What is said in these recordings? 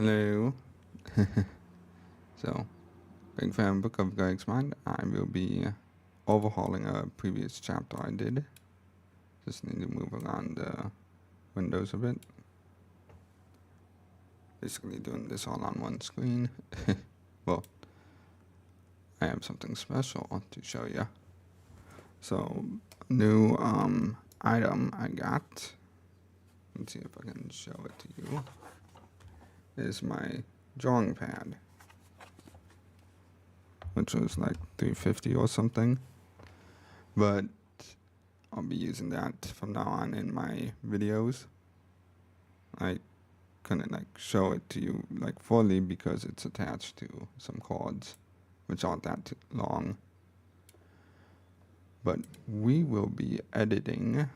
Hello. So, big fan book of Greg's Mind. I will be overhauling a previous chapter I did. Just need to move around the windows a bit. Basically doing this all on one screen. Well, I have something special to show you. So, new item I got. Let's see if I can show it to you. Is my drawing pad, which was like $350 or something. But I'll be using that from now on in my videos. I couldn't show it to you fully because it's attached to some cords which aren't that long. But we will be editing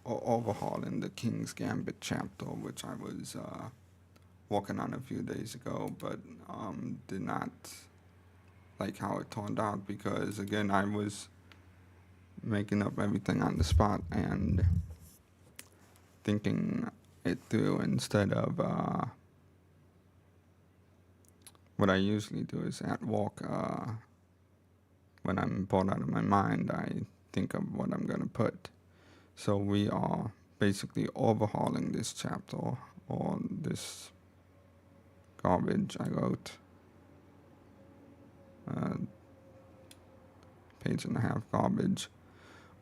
or overhauling the King's Gambit chapter, which I was working on a few days ago, but did not like how it turned out because, again, I was making up everything on the spot and thinking it through instead of what I usually do is at work. When I'm bored out of my mind, I think of what I'm going to put. So we are basically overhauling this chapter or this garbage I wrote. Page and a half garbage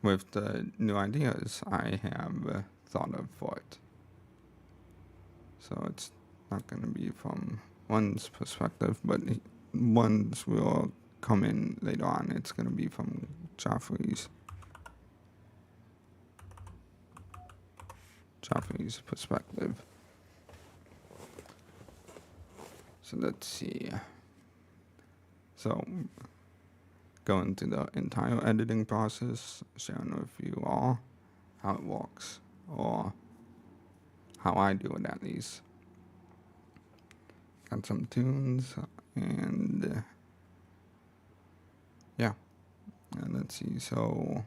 with the new ideas I have thought of for it. So it's not going to be from one's perspective, but one's will come in later on. It's going to be from Joffrey's perspective. So let's see. So going through the entire editing process, sharing with you all how it works, or how I do it at least. Got some tunes, and yeah. And let's see, so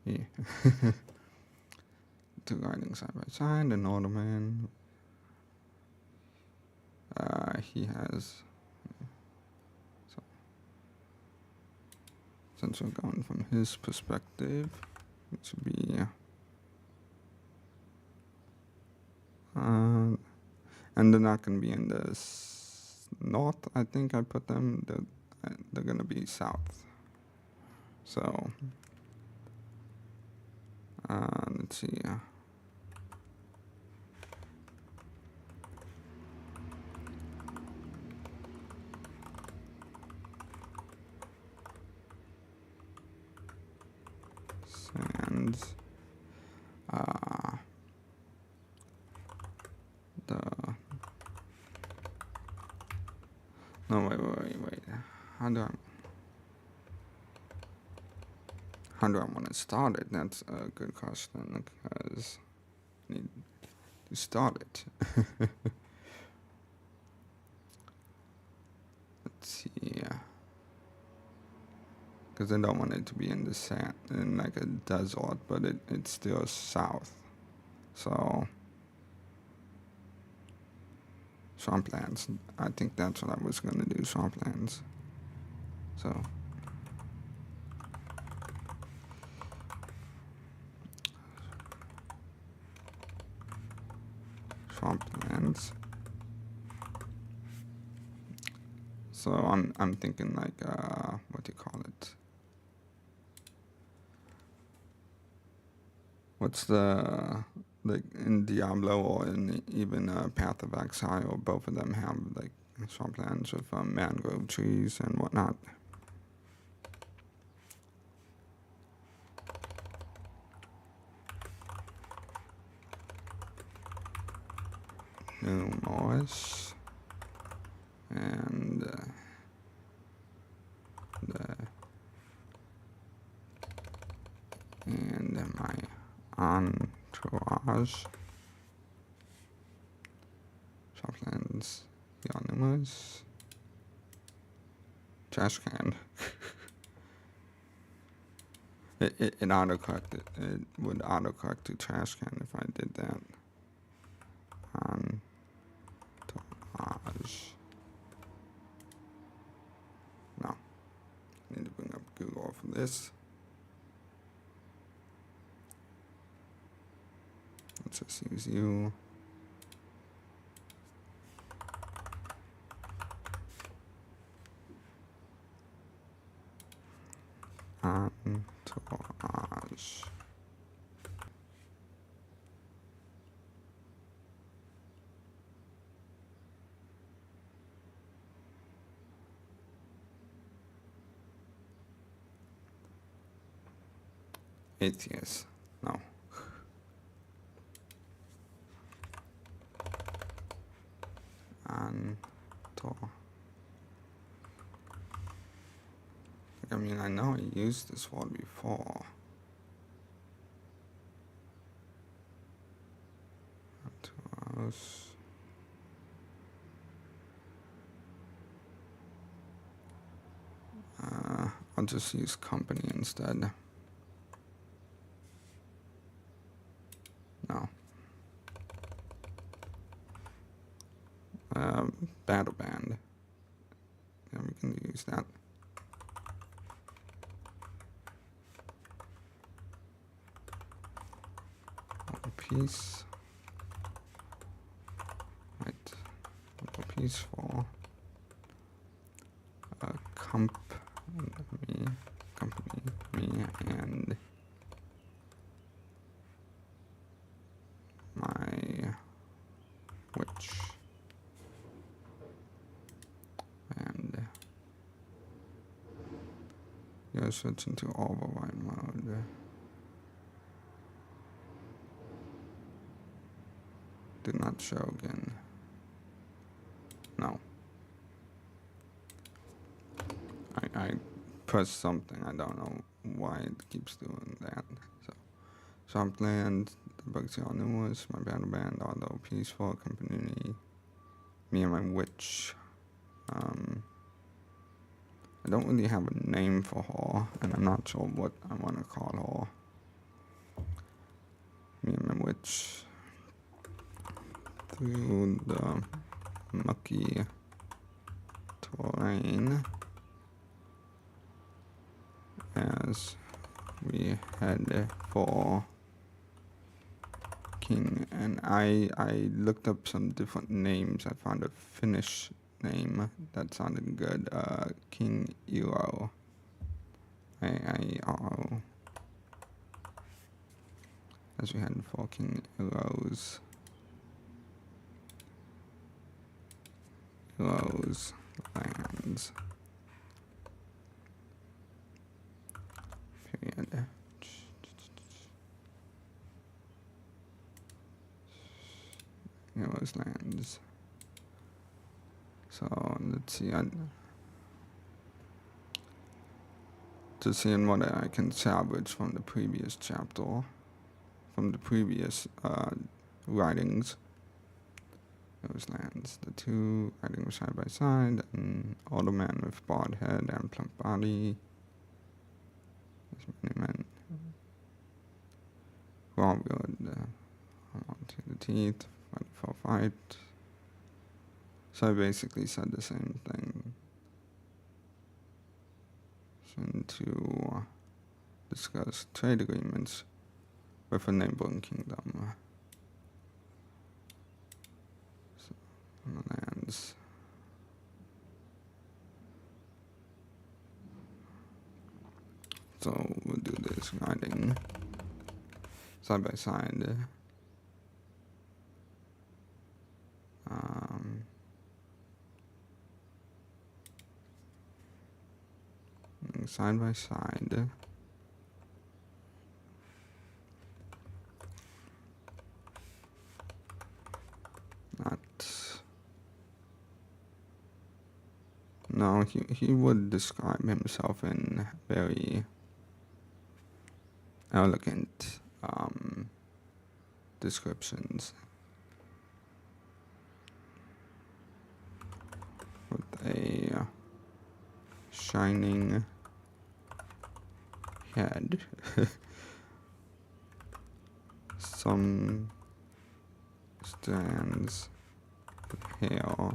yeah. Two riding side by side, an older man. He has, so since we're going from his perspective, it should be and they're not going to be in the north. I think I put them. They're going to be south. So let's see. Sands. No, wait. How do I want to start it? That's a good question because I need to start it. Let's see. Because I don't want it to be in the sand, in like a desert, but it's still south. So swamplands. I think that's what I was gonna do. Swamplands. So swamplands. So I'm thinking what do you call it? What's the in Diablo or in even Path of Exile? Both of them have swamplands with mangrove trees and whatnot. New Morris and my entourage. Swamplands, the animals. Trash can. It autocorrected. It would autocorrect to trash can if I did that. Entourage. No. I need to bring up Google for this. Let's just use you. Entourage. Atheist. No. I mean, I know I used this word before. Entourage. I'll just use company instead. No. Battle band. Yeah, we can use that. One piece. Right. One piece for company, me, and my witch. And you'll switch into override mode. Do not show again. No. I pressed something. I don't know why it keeps doing that. So, Swampland, the bugs are numerous. My battle band, although peaceful, company me and my witch. I don't really have a name for her, and I'm not sure what I want to call her. Me and my witch through the mucky terrain as we head for King. And I looked up some different names. I found a Finnish name that sounded good. King Eero. I-I-R-O. As we head for King Eero's lands. Period. Eero's lands. So let's see. Just seeing what I can salvage from the previous chapter, from the previous writings. Those lands. The two riding side by side, an older man with bald head and plump body. There's many men. Who all would on to the teeth, fight for fight. So I basically said the same thing. To discuss trade agreements with a neighboring kingdom. So, on the lands. So we'll do this riding side by side. Side by side. No, he would describe himself in very elegant descriptions. With a shining head. Some stands here,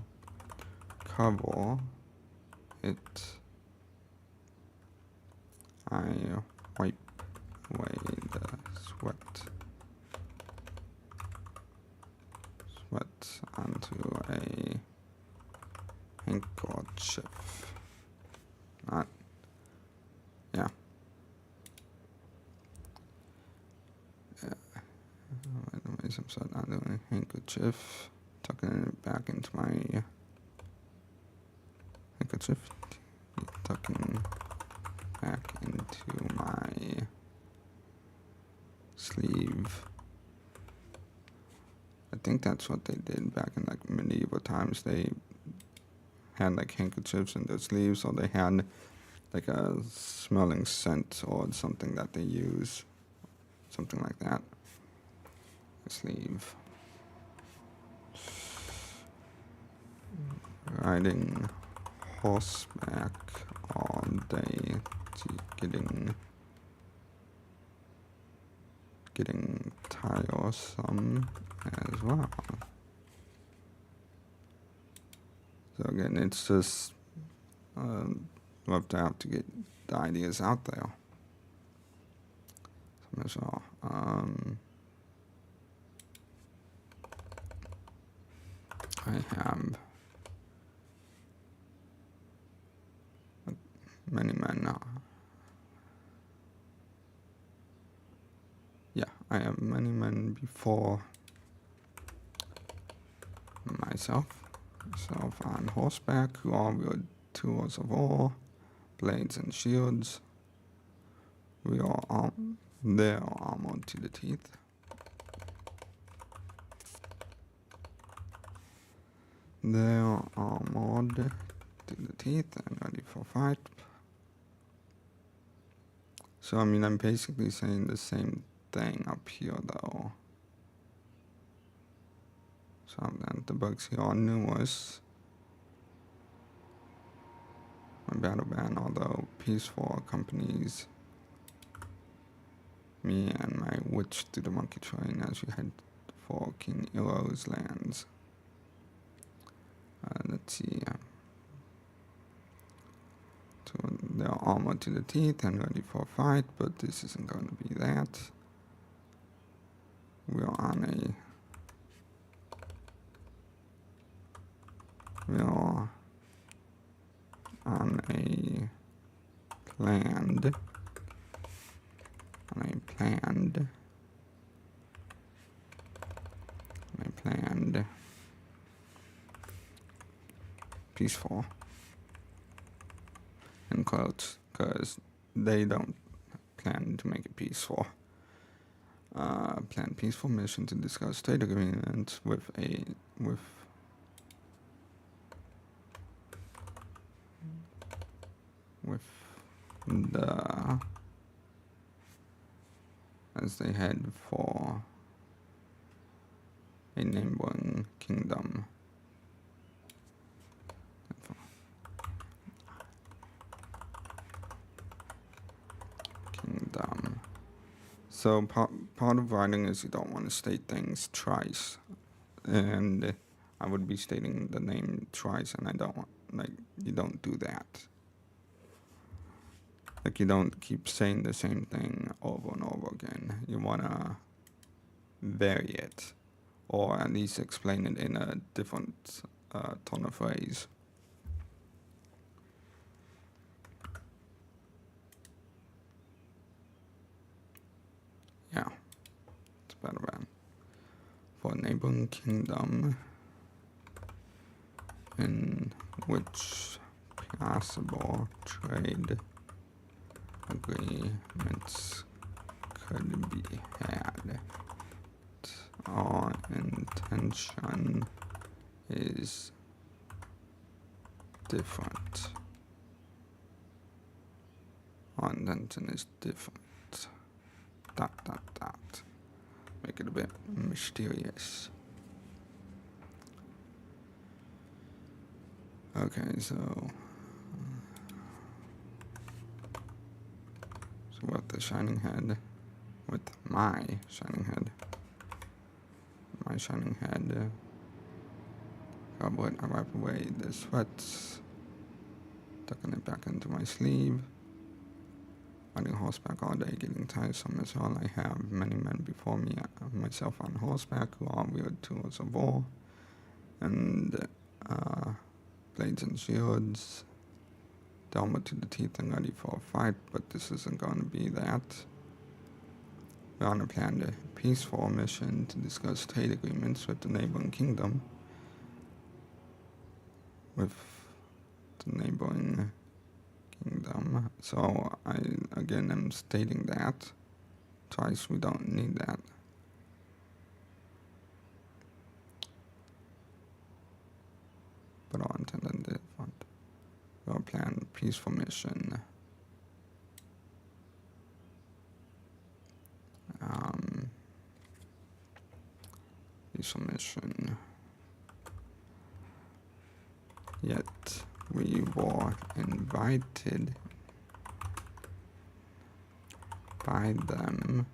cover it. I wipe away the sweat onto a handkerchief. Not, yeah. Anyways, I'm set onto a handkerchief, tucking it back into my handkerchief, tucking back into my sleeve. I think that's what they did back in like medieval times. They had like handkerchiefs in their sleeves, or they had like a smelling scent or something that they use, something like that. A sleeve. Riding horseback all day, getting tiresome as well. So again, it's just love to have to get the ideas out there. So, I have many men. I have many men before myself on horseback, who all wield tools of war, blades and shields. We are their armor to the teeth. They're armored to the teeth and ready for fight. So, I mean, I'm basically saying the same thing up here, though. So, then the bugs here are numerous. My battle band, although peaceful, accompanies me and my witch through the monkey train as we head for King Iroh's lands. Let's see. So they're armored to the teeth and ready for a fight, but this isn't going to be that. We're on a planned peaceful in quotes, because they don't plan to make it peaceful. Plan peaceful mission to discuss trade agreements with the as they head for a neighboring kingdom. So part of writing is you don't want to state things twice, and I would be stating the name twice, and I don't want, you don't do that. Like, you don't keep saying the same thing over and over again. You want to vary it, or at least explain it in a different tone of phrase. Yeah, it's better than for a neighboring kingdom in which possible trade agreements could be had. Our intention is different. Our intention is different. ... Make it a bit mysterious. Okay, so with the shining head, with my shining head, my my shining head. I wipe away the sweats, tucking it back into my sleeve. Riding horseback all day, getting tiresome as well. I have many men before me, myself on horseback, who all wield tools of war, and blades and shields, armor to the teeth and ready for a fight, but this isn't going to be that. We're on a planned peaceful mission to discuss trade agreements with the neighboring kingdom. So I again am stating that twice. We don't need that. But all intended different. We'll plan peaceful mission. Peaceful mission. Yet we were invited by them,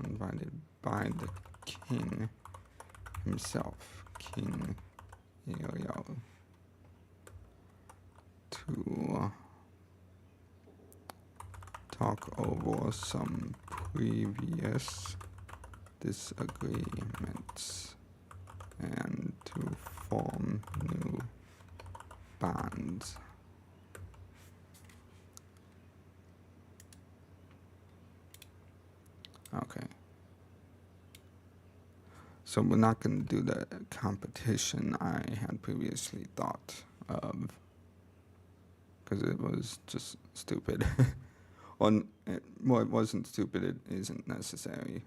invited by the king himself, King Ariel, to talk over some previous disagreements and to form new bonds. Okay. So we're not going to do the competition I had previously thought of, because it was just stupid. Well, it wasn't stupid, it isn't necessary.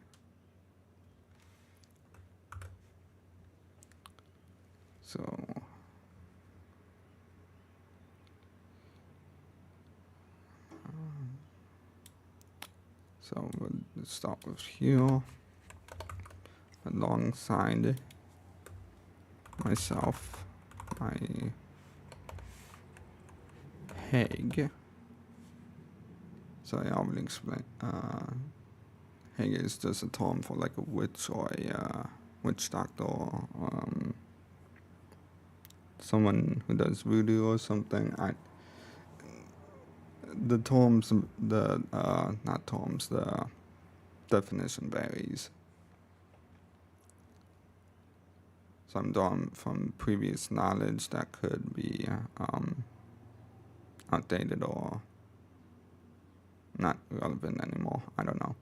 So we'll start with here, alongside myself, my hag. So I will explain. Hag is just a term for like a witch or a witch doctor, or someone who does voodoo or something. The definition varies. So I'm drawing from previous knowledge that could be outdated or not relevant anymore. I don't know.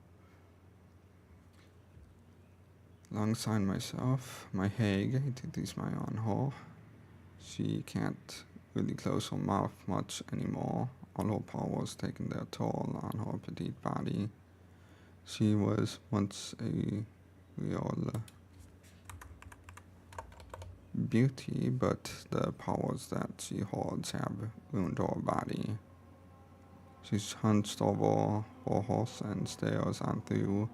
Alongside myself, my hag, it is my own whore. She can't really close her mouth much anymore. All her powers taking their toll on her petite body. She was once a real beauty, but the powers that she holds have ruined her body. She's hunched over her horse and stares on through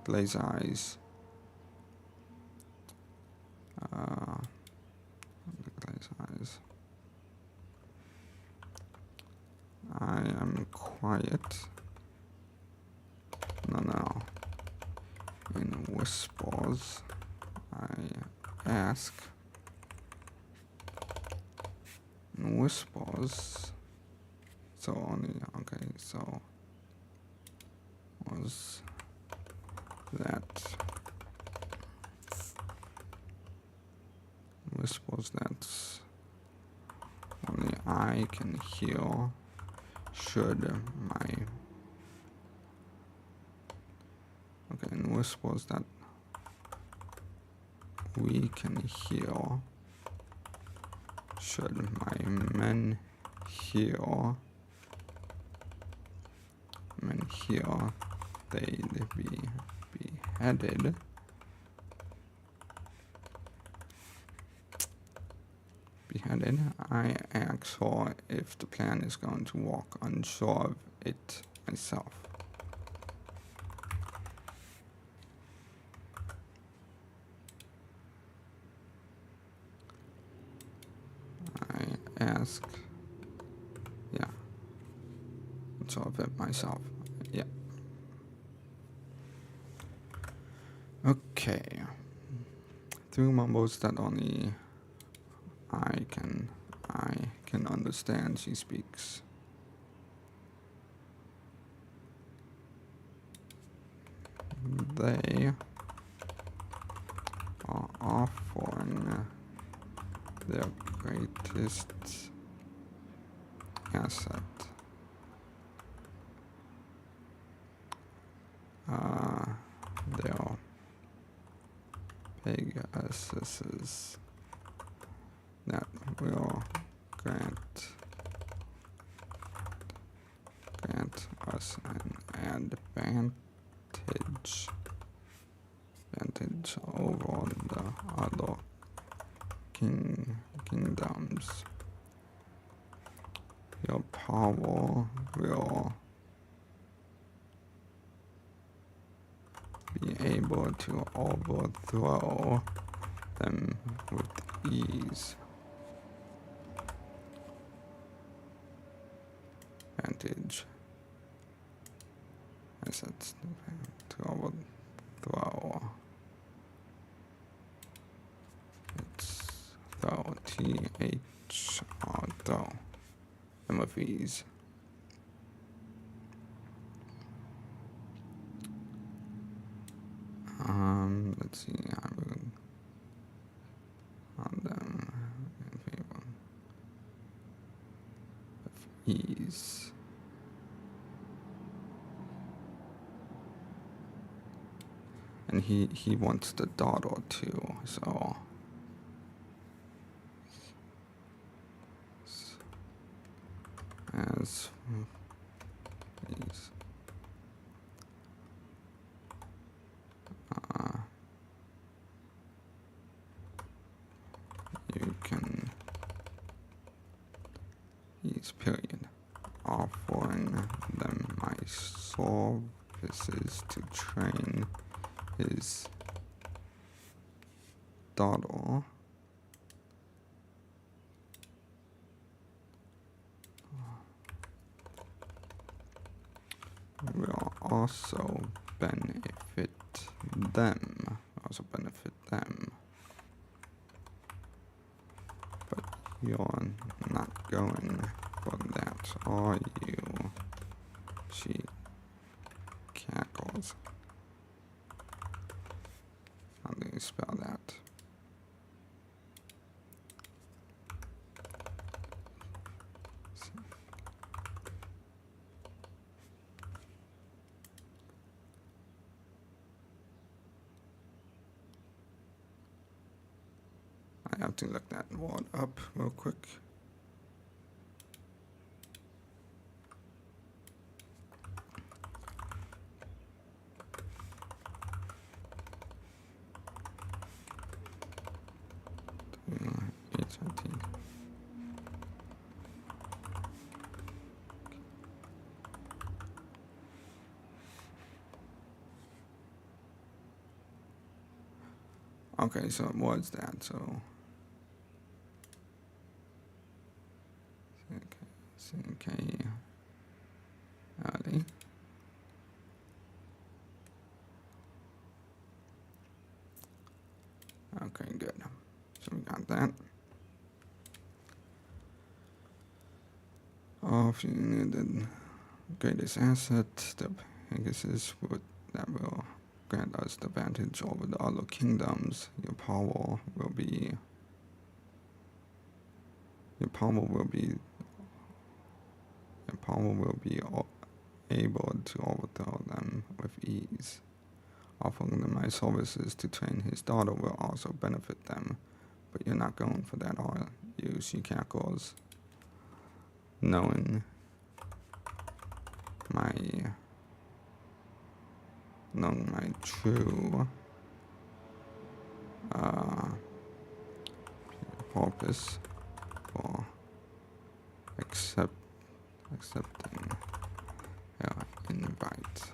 glazed eyes. I am quiet. No. In whispers, I ask. In whispers. So only, okay, so was that whispers that only I can hear. Should and whispers that we can hear. Should my men hear, they'd be beheaded. I ask her if the plan is going to work, unsure of it myself. I ask, yeah, unsure of it myself, yeah. Okay. Through mumbles that only I can understand, she speaks. They are offering their greatest asset. Their Pegasuses that will grant us an advantage over the other kingdoms. Your power will be able to overthrow them with ease. Advantage. Assets to overthrow. It's throw. TH throw. Them with ease. Let's see. I will on them in favor of ease. And he wants the daughter too, so as these you can use period offering them my services to train his daughter. Will also benefit them. But you're not going for that, are you? She cackles. How do you spell that? I have to look that word up real quick. HIT. Okay, so it was that, so CK Ali. Okay, good. So we got that. If you need the greatest asset, the Pegasus that will grant us the advantage over the other kingdoms. Your power will be able to overthrow them with ease. Offering them my services to train his daughter will also benefit them. But you're not going for that, are you? She cackles, knowing my true purpose for accepting her invite.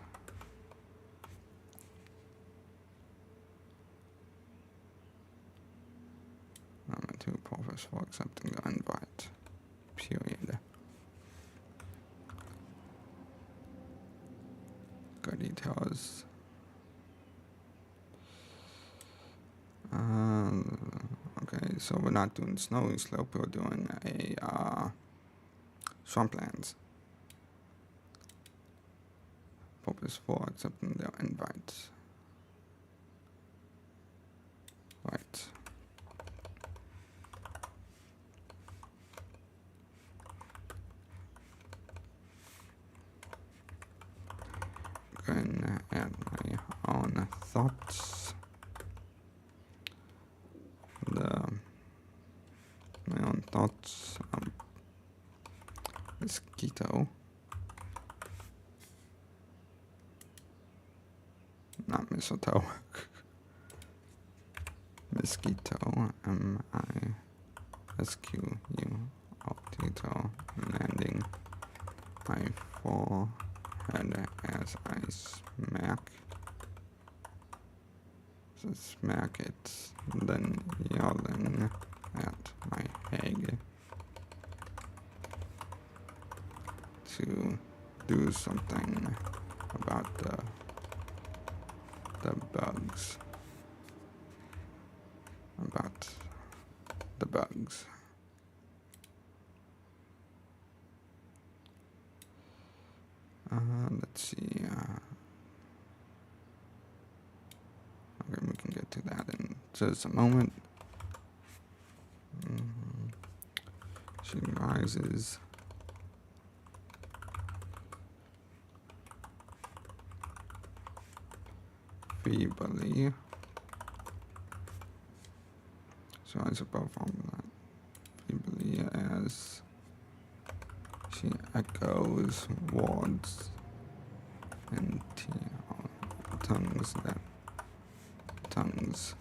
I'm a true purpose for accepting the invite. Period. Good details. so we're not doing snowy slope, we're doing a swamplands. Purpose for accepting their invites. Right. Going to add my own thoughts. My own thoughts. Mosquito. Not mistletoe. Mosquito. M-I-S-Q-U-O-T-O. Landing my forehead as I smack. So smack it, then yelling at my hag to do something about the bugs. About the bugs. Let's see. Okay, we can get to that in just a moment. She rises. Feebly. So I suppose that feebly as she echoes words and tongues that tongues.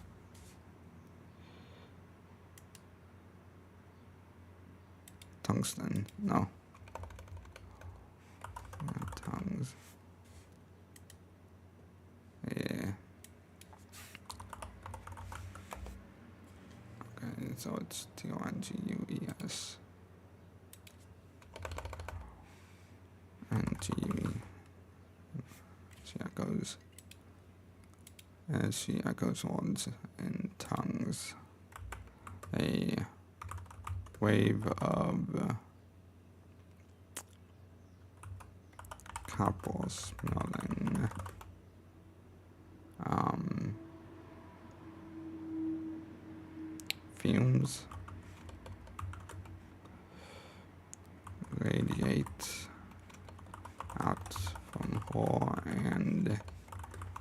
Tungsten, no. Tongues. Yeah. Okay, so it's T-O-N-G-U-E-S. And G-U-E. She echoes. As she echoes words in tongues. A wave of copper smelling fumes radiate out from her and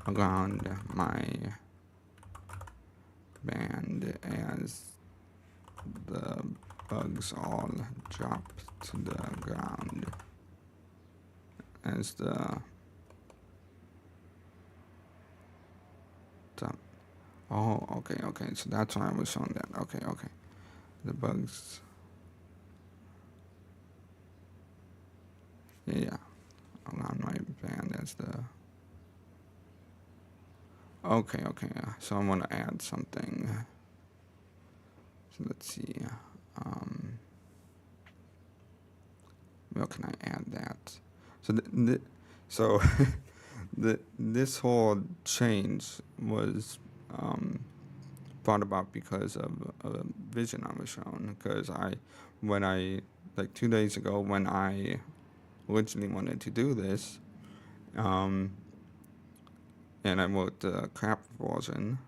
around my band as the bugs all drop to the ground. As the oh, okay, so that's why I was showing that. Okay. The bugs. Yeah. Around my band as the. Okay. So I'm gonna add something. So let's see. Where can I add that? So this whole change was brought about because of a vision I was shown. Because like 2 days ago, when I originally wanted to do this, and I wrote the crap version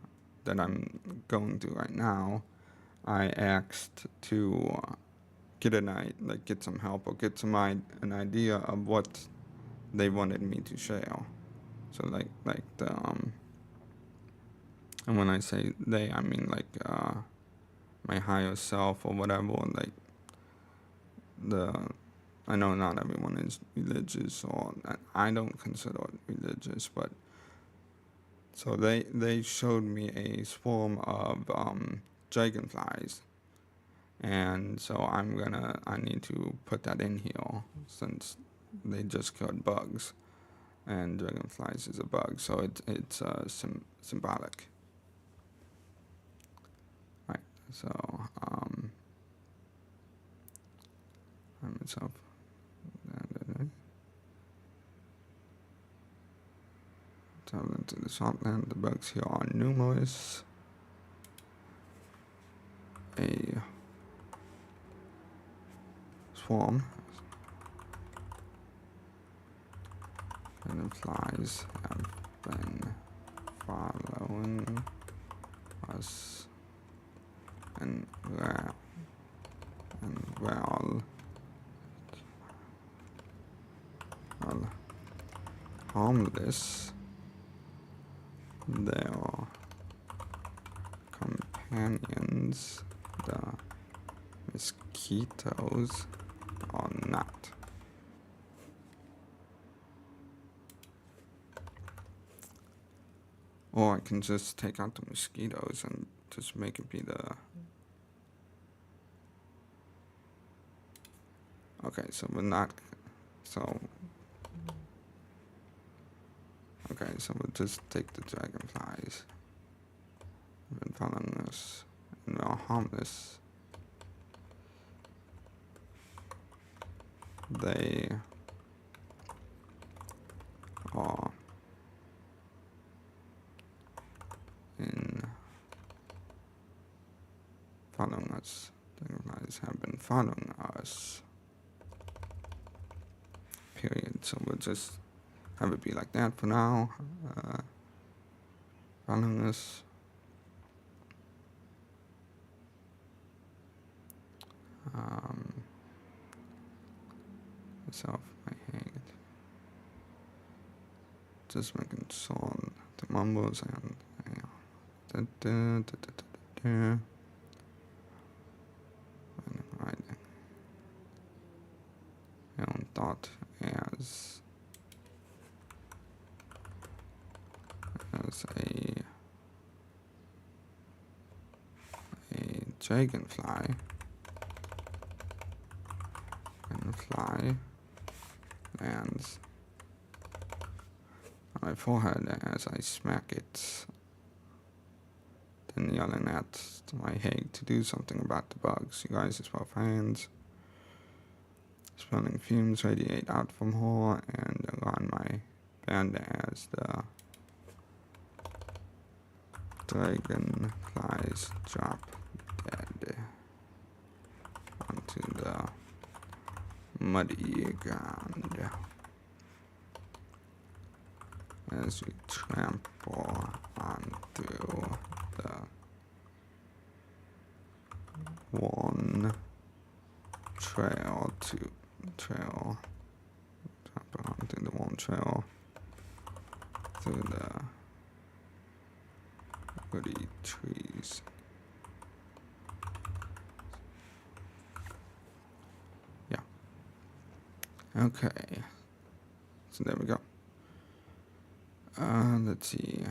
that I'm going through right now, I asked to get some help or get an idea of what they wanted me to share. So like the and when I say they, I mean like my higher self or whatever. Like I know not everyone is religious, or I don't consider it religious, but so they showed me a swarm of dragonflies, and so I need to put that in here since they just killed bugs, and dragonflies is a bug, so it's symbolic. Right, so I myself. Travel into the swampland. The bugs here are numerous. a swarm and implies have been following us and well harmless their companions, the mosquitoes, or not. Or I can just take out the mosquitoes and just make it be the... Okay, so we're not... So... Okay, so we'll just take the dragonflies. They've been following us, and they're harmless. They are in following us. Dragonflies have been following us. Period. So we'll just have it be like that for now. Following us. Myself, my hand. Just making sure the mumbles and right. And thought as a dragonfly and fly lands on my forehead as I smack it, then yelling at my Hague to do something about the bugs. You guys as well, fans. Smelling fumes radiate out from her and around my band as the dragonflies drop dead onto the muddy ground as we trample on through the one trail trample on through the one trail through the woody trees. Yeah. Okay. So there we go. Let's see.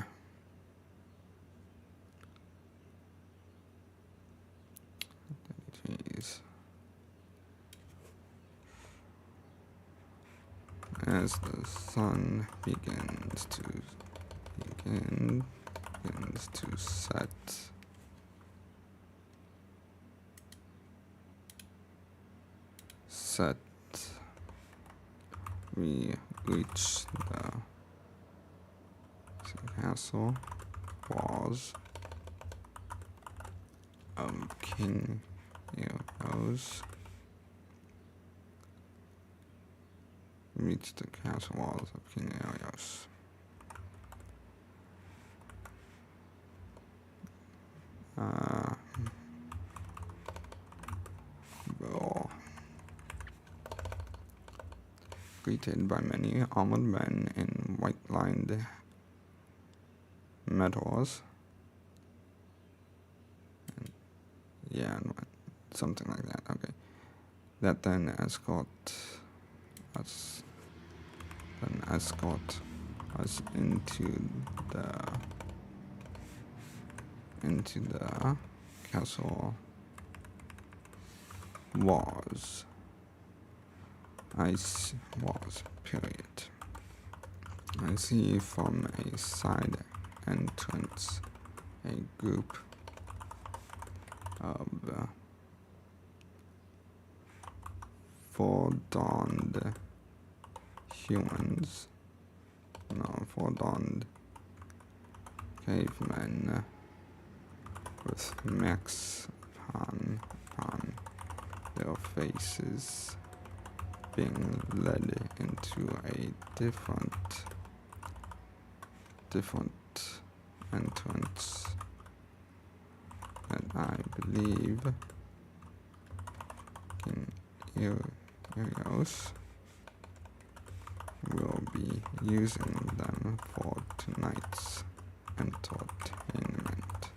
Trees. As the sun begins to set, we reach the castle walls of King Eos. Reach the castle walls of King Eos. Greeted by many armored men in white-lined metals. Yeah, something like that. Okay, that then escort us into the castle walls. Ice walls, period. I see from a side entrance a group of four-dawned humans, four-dawned cavemen with mechs of upon their faces being led into a different entrance that I believe King Ilios will be using them for tonight's entertainment.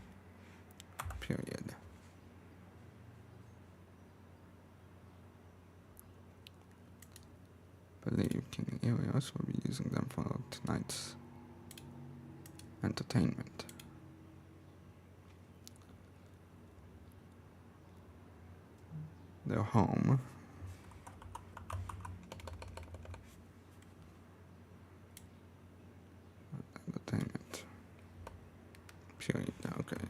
Period. Believe King Ilios will be using them for tonight's entertainment. Their home entertainment. Period. Okay.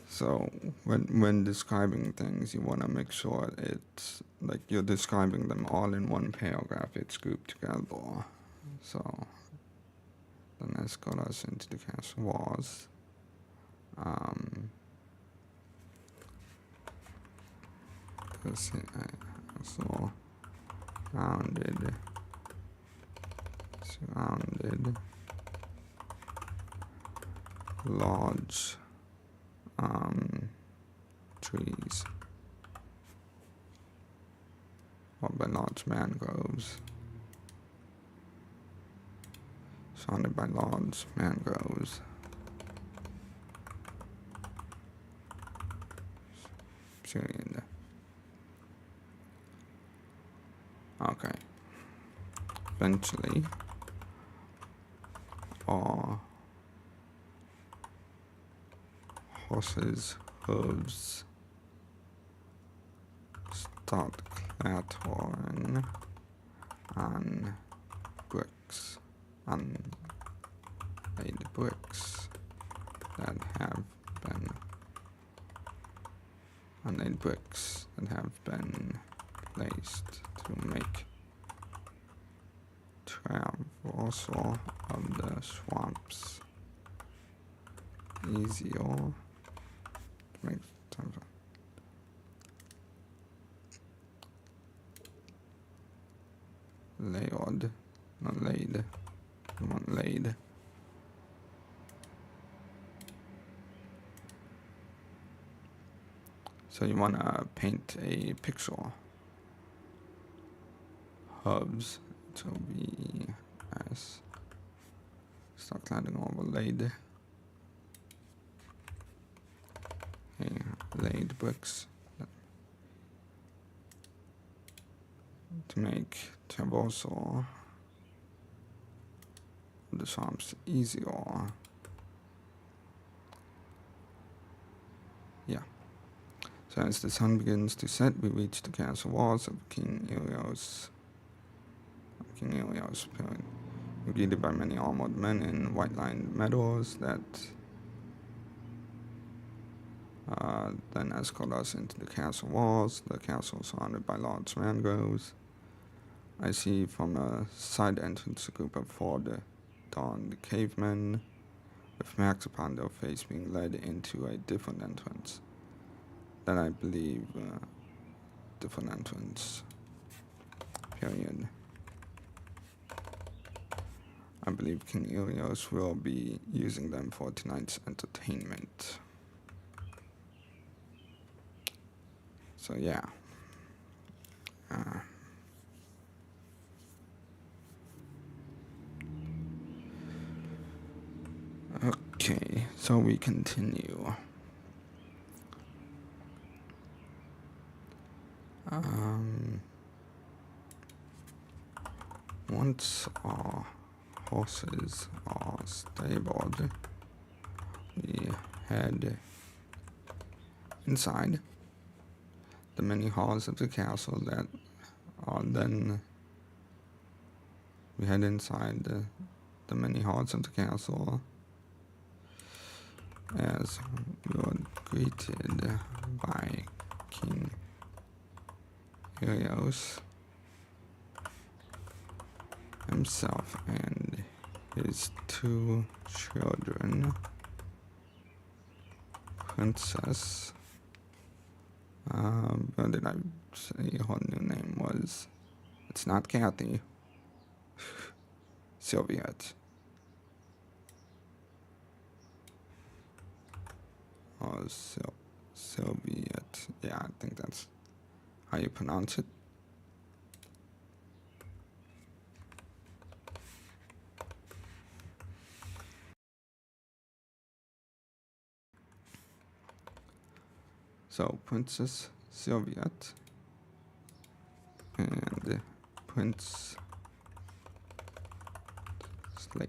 So when describing things, you want to make sure it's like you're describing them all in one paragraph. It's grouped together. So then let's got us into the castle walls. Surrounded large trees, or by large mangroves. Surrounded by large mangroves. Period. Okay. Eventually, our horses' hooves start clattering on bricks, unlaid bricks that have been placed to make traversal of the swamps easier. To make layered, not laid. You want laid. So you want to paint a picture. Hubs to be as start cladding overlaid. Laid bricks to make traversal of the swamps easier. Yeah. So as the sun begins to set, we reach the castle walls of King Ilios. We're greeted by many armored men in white-lined meadows that then escort us into the castle walls. The castle is surrounded by large mangroves. I see from a side entrance a group of 4 dawned cavemen with marks upon their face being led into a different entrance. That I believe different entrance. Period. I believe King Ilios will be using them for tonight's entertainment. So yeah. Okay, so we continue. Once our horses are stabled, we head inside the many halls of the castle that are then we head inside the many halls of the castle as we are greeted by King Ilios himself and his 2 children princess. What did I say her new name was? It's not Kathy. Sylviette. Oh, Sylviette. Yeah, I think that's how you pronounce it. So, Princess Sylviette and Prince Slate.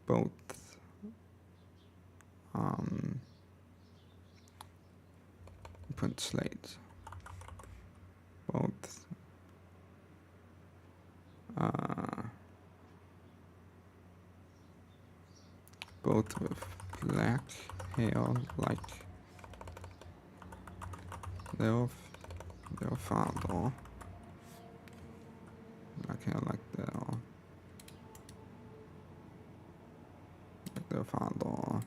Both Prince Slate. Both both with black hair like their father. Black hair like their father.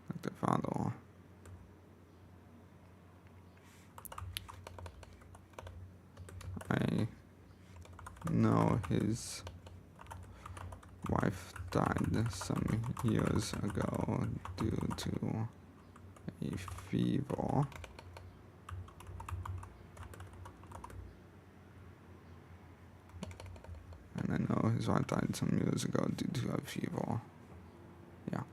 Like their father. I know his wife died some years ago due to a fever. And I know his wife died some years ago due to a fever. Yeah.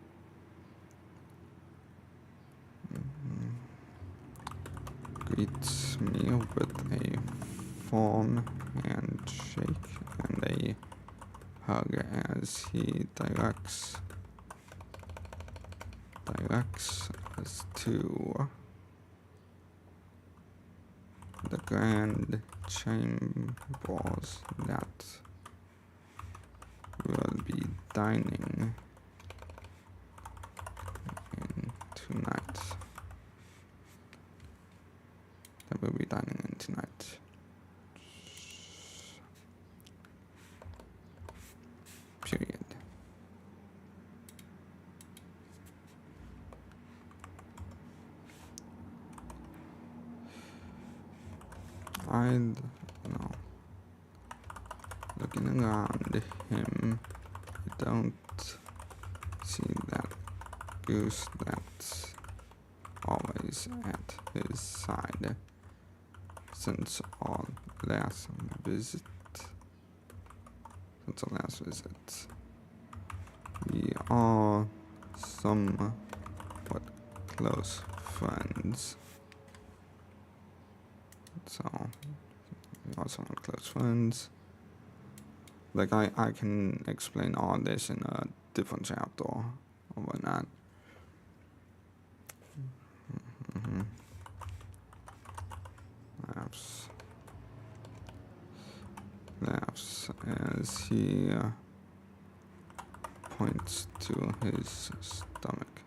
Greets me with a firm handshake and a hug as he directs us to the grand chambers that will be dining in tonight. That will be dining in tonight. Period. Looking around him, I don't see that goose that's always at his side since our last visit. We are somewhat close friends. Like, I can explain all this in a different chapter or whatnot. Laughs as he points to his stomach.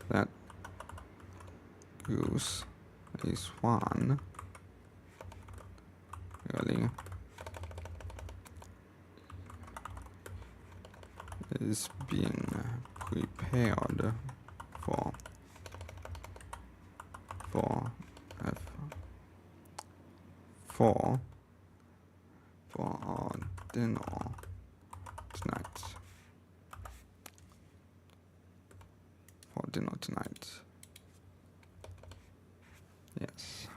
That goose, a swan, really, is being prepared for our dinner tonight. Yes.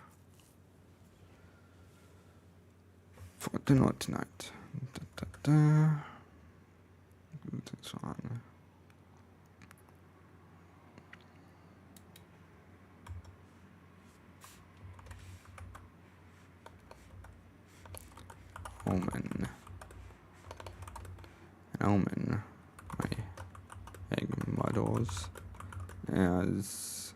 For dinner tonight. This one. Omen, my egg models, as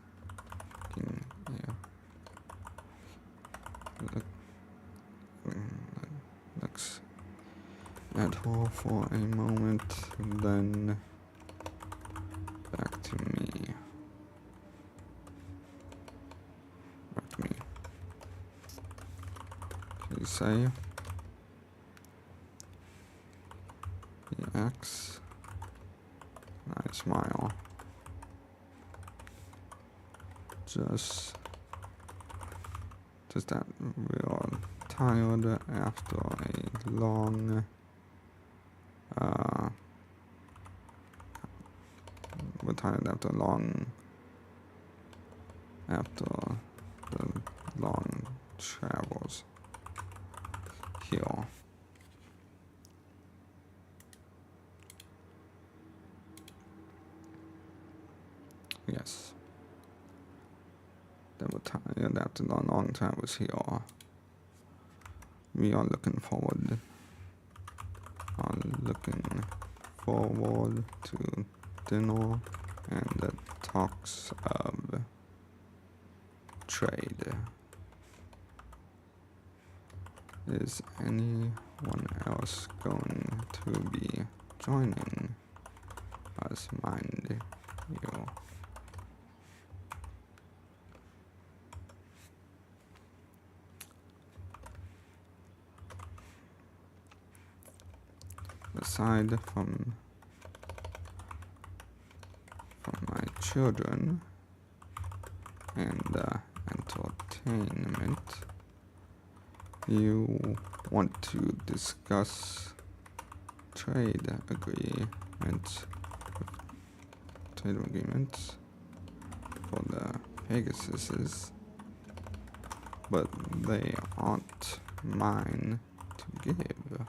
looks at her for a moment, then back to me. say EX. I smile. Just that we are tired after a long we're tired after the long travels here. Yes. Then we're tired after the long travels here. We are looking forward to dinner and the talks of trade. Is anyone else going to be joining us, mind you? Aside from my children and entertainment, you want to discuss trade agreements for the Pegasuses, but they aren't mine to give.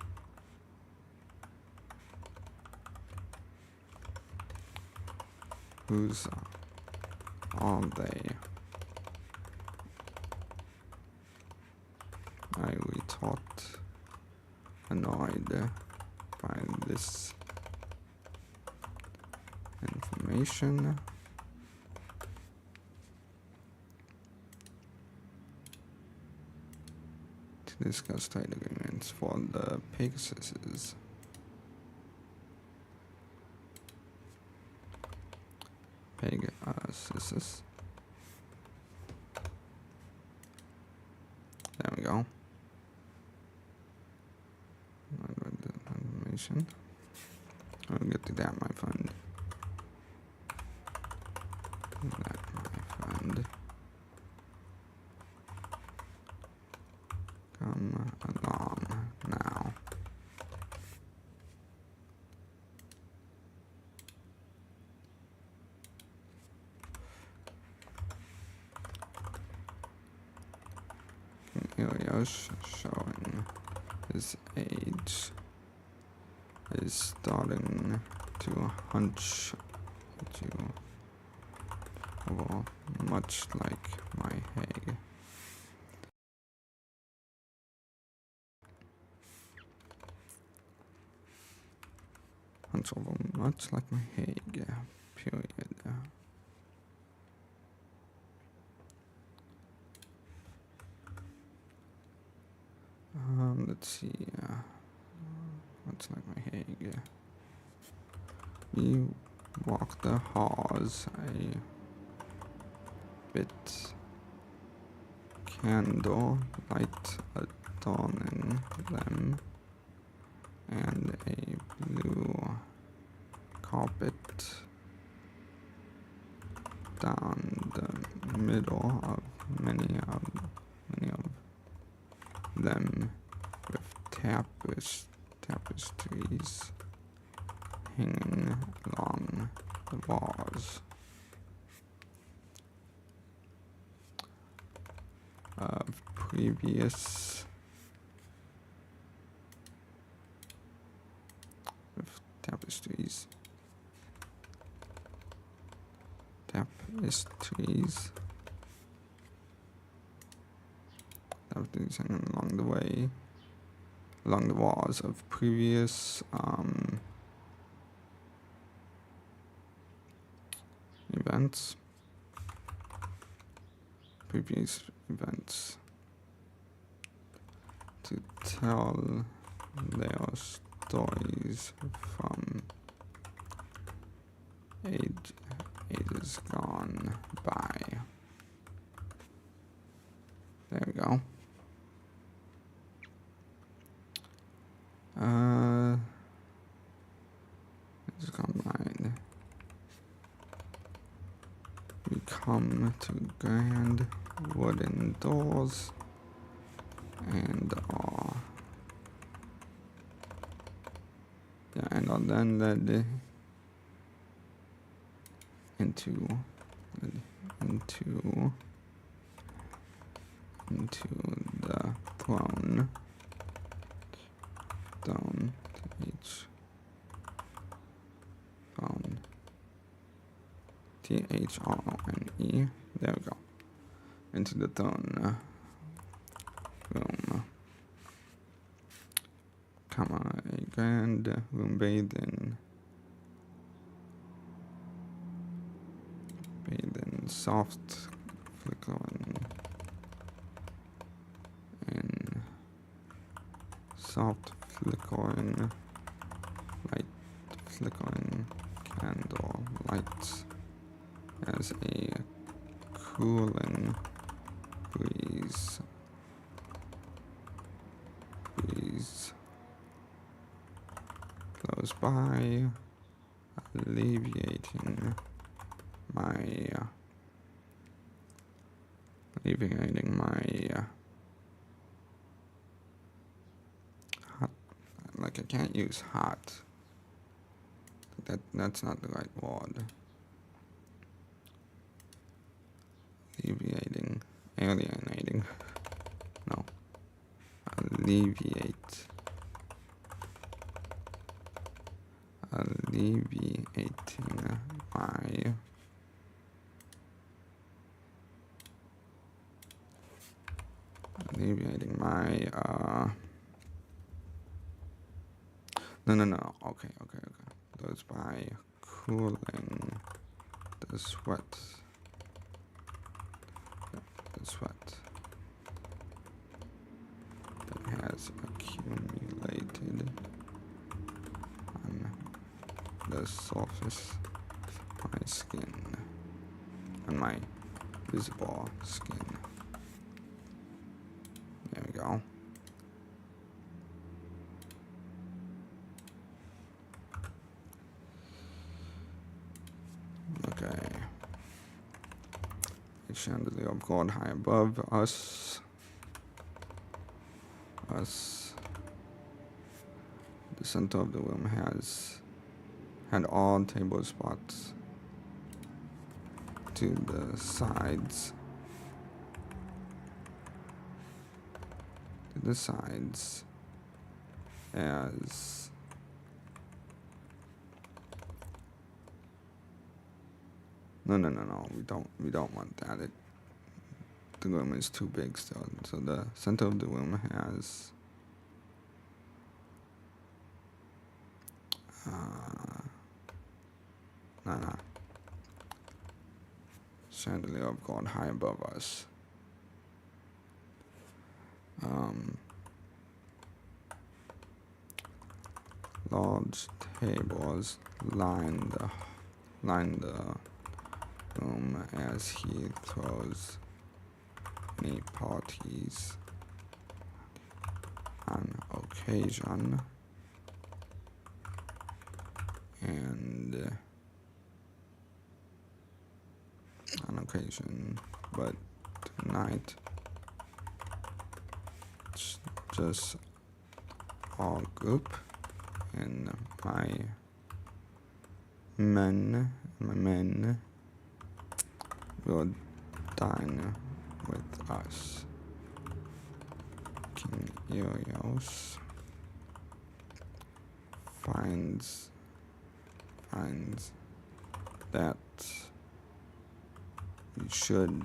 Whose are they? I retort, annoyed by this information. To discuss trade agreements for the Pegasuses. Pegasus. There we go. Information. I'll get to that, my friend. That, my friend. Come along now. Helios showing his age is starting to hunch at you, well, much like my Hague. Hunch over much like my Hague, period. Let's see, much like my Hague. We walk the halls a bit, candle light adorning them, and a blue carpet down the middle of many of them, with tapestries hanging along the walls of previous tapestries hanging along the walls of previous events to tell their stories from ages gone by. There we go. we come to grand wooden doors and are then led into the throne. Throne. There we go. Into the throne room. A grand room bathed in soft flickering flickering candle lights as a cooling breeze blows by, alleviating my hot. Like, I can't use hot. That's not the right word. Alienating. No. Alleviating my no. Okay. Those by cooling the sweat that has accumulated on the surface of my skin, on my visible skin. There we go. Okay. A chandelier of gold high above us. The center of the room had all table spots to the sides. As no, we don't want that. The room is too big still. So the center of the room has chandelier of gold high above us. Large tables line the room as he throws any parties on occasion, but tonight it's just our group and my men will dine with us. King Ilios finds that we should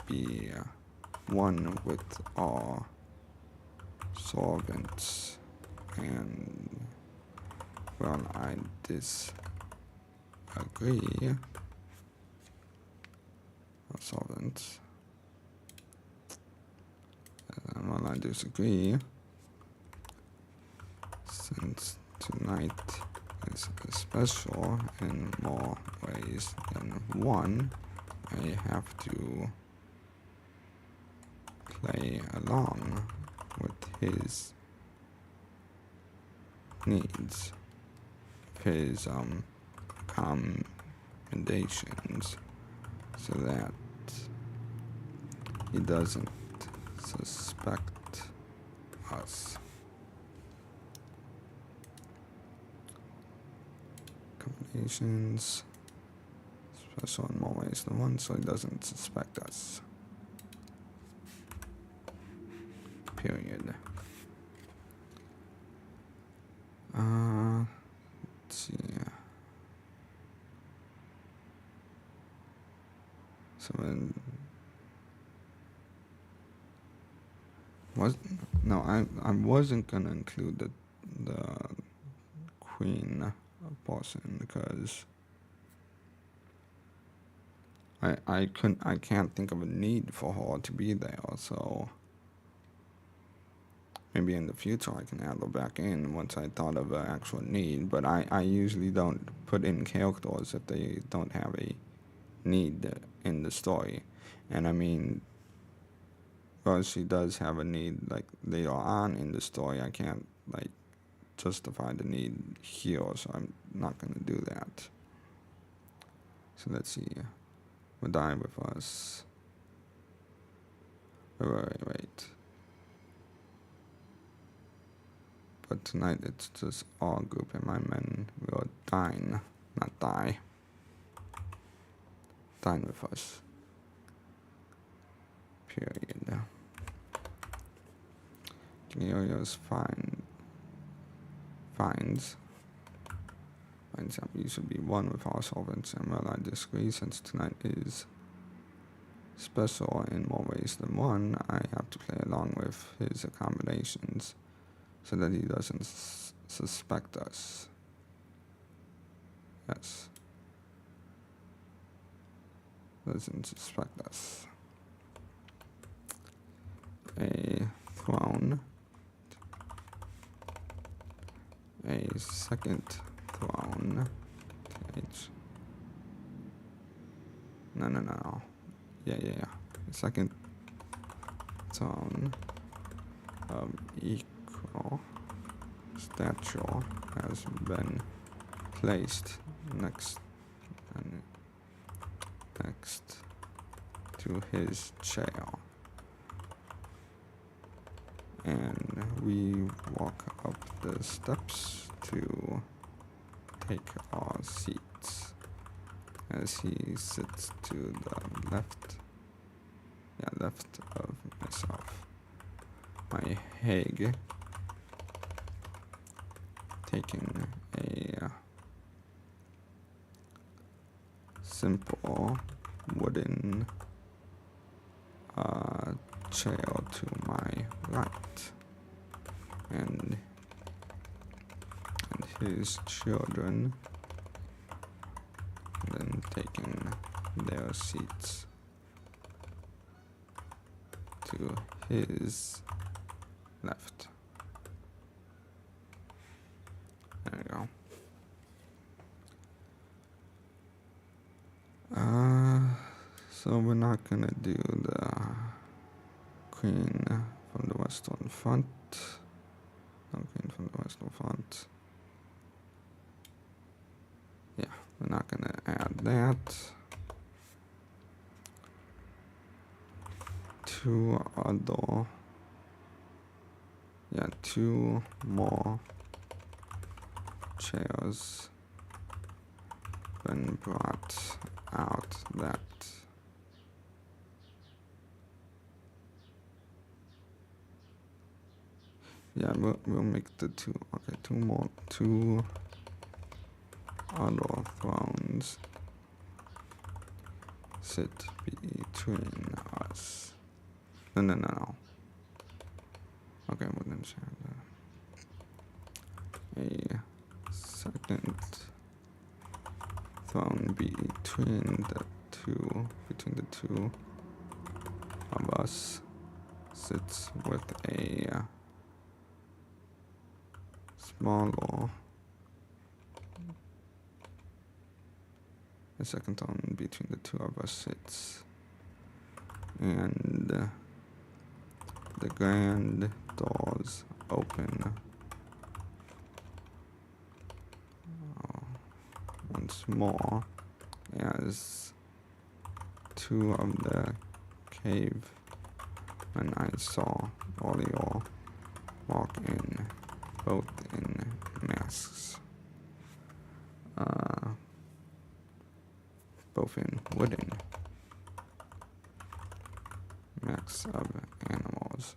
be one with our servants, and well, I disagree. Servants. Well, I disagree. Since tonight is special in more ways than one, I have to play along with his needs, his commendations. so that he doesn't suspect us. Combinations, special in more ways than one, so he doesn't suspect us. Period. Let's see. So then, I wasn't gonna include the queen portion because I can't think of a need for her to be there, so maybe in the future I can add her back in once I thought of an actual need, but I usually don't put in characters if they don't have a need in the story. And I mean, well, she does have a need like later on in the story. I can't like justify the need here, so I'm not gonna do that. So let's see. We'll die with us. Wait. But tonight it's just our group and my men will dine, not die. Dine with us. Period. Cornelius finds out you should be one with our servants, and well, I disagree, since tonight is special in more ways than one. I have to play along with his accommodations so that he doesn't suspect us. Yes. Doesn't suspect us. A throne. A second throne. No. Yeah. A second throne of equal stature has been placed next to his chair, and we walk up the steps to take our seats as he sits to the left of myself. My Hague taking a simple wooden chair to my right, and his children then taking their seats to his left. There you go. So we're not gonna do the queen from the western front. No queen from the western front. Yeah, we're not gonna add that. Two more chairs been brought out that we'll make the two other thrones sit between us. No. Okay, we're gonna share a second throne between the two of us sits with a smaller. The second throne between the two of us sits, and the grand doors open once more as two of the cave when I saw Olio walk in, both in masks. Both in wooden masks of animals.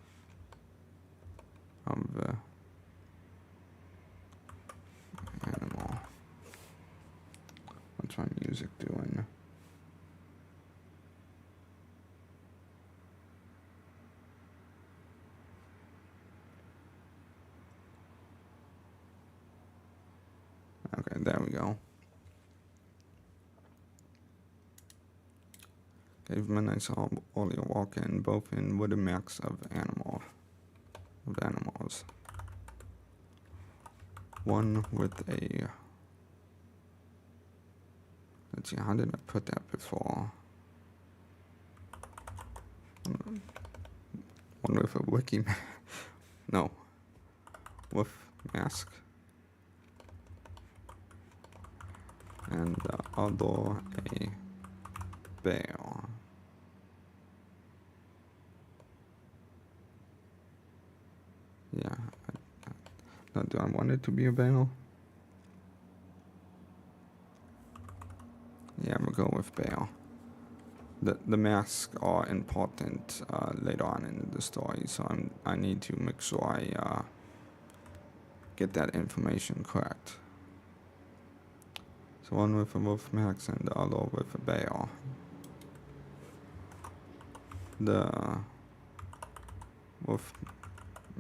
Animal. What's my music doing? Okay, there we go. Caveman, I saw Olio walk in, both in wooden masks of animals. One with a, let's see, how did I put that before? One with a wiki, no, with mask. And the other a bear. Yeah. Now, do I want it to be a bear? Yeah, we'll go with bear. The masks are important later on in the story, so I need to make sure I get that information correct. So one with a wolf mask and the other with a bear. The wolf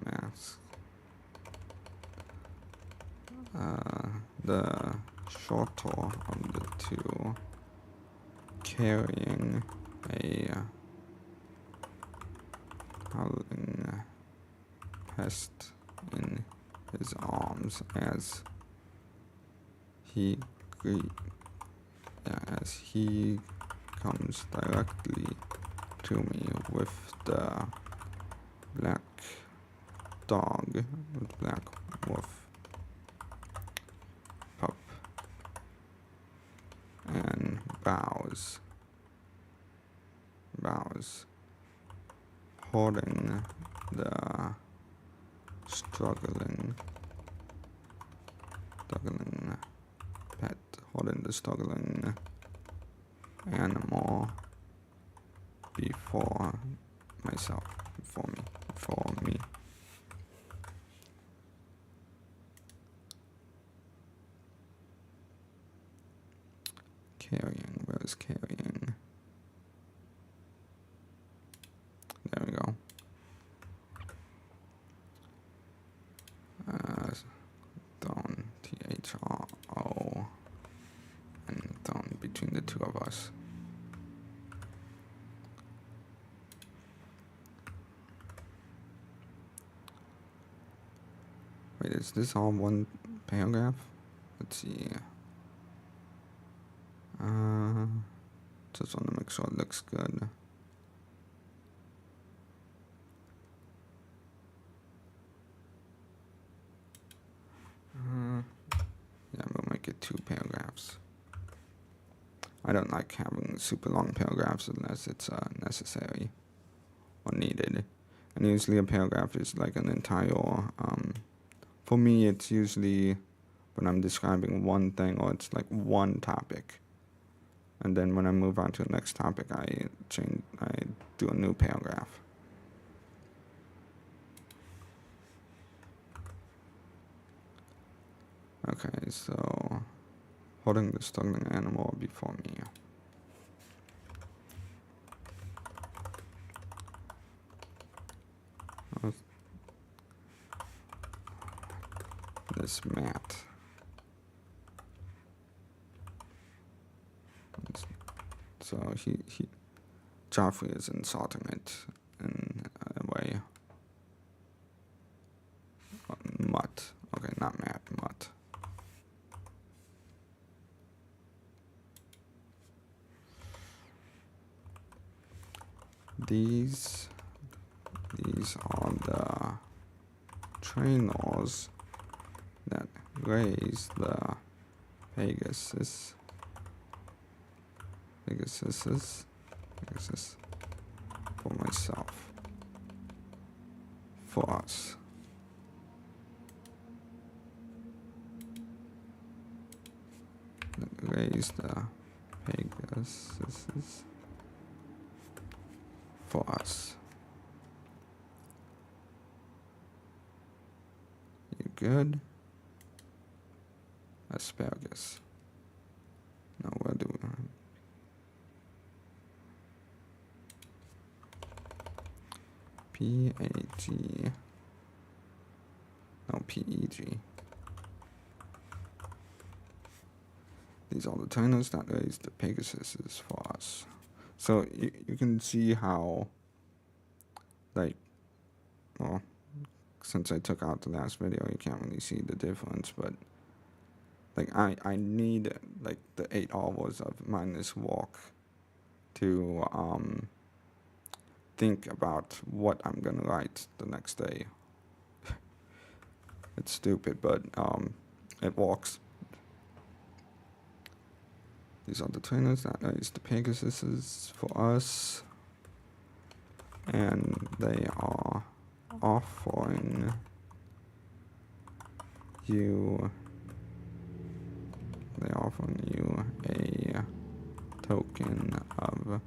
mask. The shorter of the two, carrying a howling pest in his arms as he comes directly to me with the black dog, with black wolf pup, and bows, holding the struggling pet, holding the struggling animal before me. Carrying, where is carrying? There we go. Thrown, THRO, and thrown between the two of us. Wait, is this all one paragraph? Let's see. Just want to make sure it looks good. Yeah, we'll make it 2 paragraphs. I don't like having super long paragraphs unless it's necessary or needed. And usually a paragraph is like an entire, for me it's usually when I'm describing one thing or it's like one topic. And then when I move on to the next topic, I do a new paragraph. Okay, so holding the struggling animal before me. This mat. So Joffrey is insulting it in a way. Mutt. Okay, not mat, mutt. These are the trainers that raise the Pegasus. Pegasus. For myself. For us. Raise the Pegasus for us. You good? Asparagus. Now where do we? P-A-G. No, P-E-G. These are the tuners that raise the Pegasuses for us. So you can see how, like, well, since I took out the last video, you can't really see the difference, but like I need like the 8 hours of mindless walk to think about what I'm gonna write the next day. It's stupid, but it works. These are the trainers that raise the Pegasuses for us, and they are offering you a token of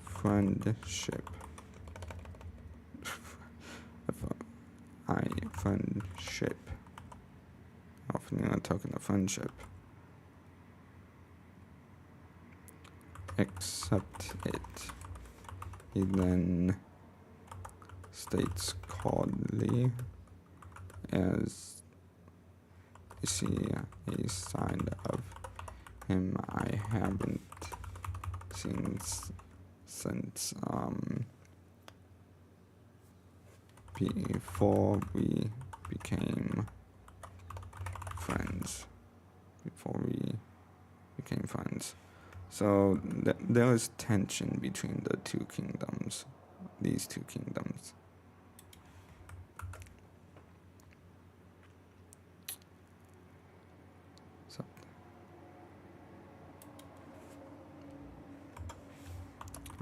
friendship. Friendship. Offering you a token of friendship. Accept it. He then states coldly, as you see a sign of him I haven't seen since before we became friends. So there is tension between the two kingdoms, these two kingdoms. So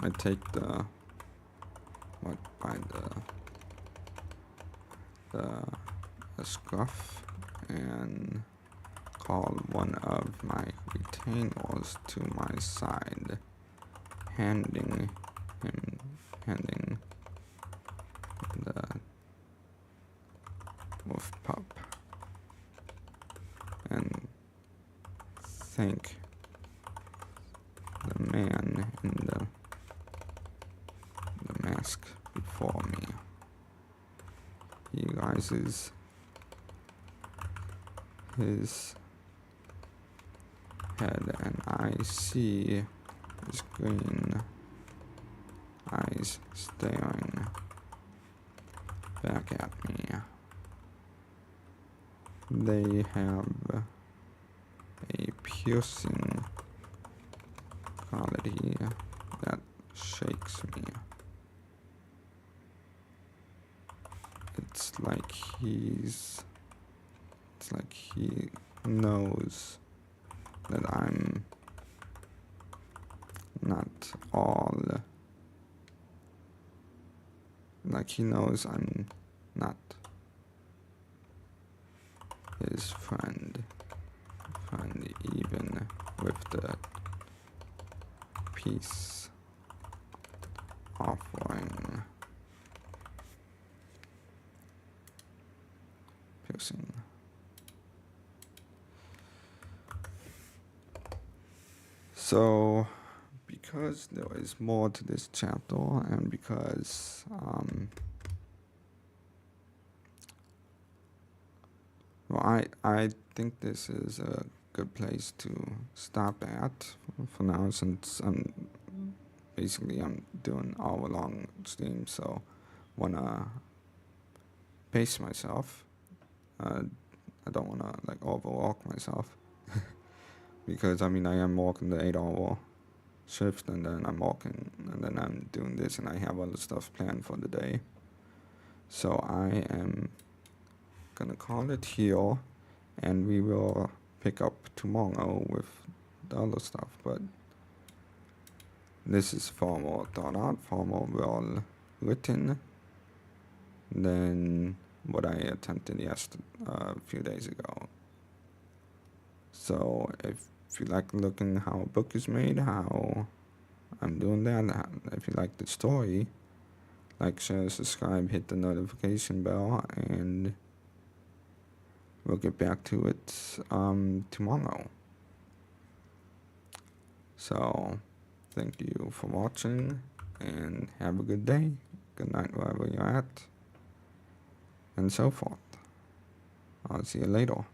I take the scruff and call one of my retainers to my side, handing the wolf pup, and thank the man in the mask before me. He rises his head, and I see his green eyes staring back at me. They have a piercing quality that shakes me. It's like he knows that I'm not all, like he knows I'm not his friend even with the peace offering. Piercing. So, because there is more to this chapter, and because well, I think this is a good place to stop at for now, since I'm doing hour-long streams, so wanna pace myself. I don't wanna like overwork myself. Because I am working the 8-hour shift, and then I'm doing this, and I have other stuff planned for the day. So I am gonna call it here, and we will pick up tomorrow with the other stuff. But this is far more thought out, far more well written than what I attempted a few days ago. So if you like looking how a book is made, how I'm doing that, if you like the story, like, share, subscribe, hit the notification bell, and we'll get back to it tomorrow. So thank you for watching, and have a good day, good night wherever you're at, and so forth. I'll see you later.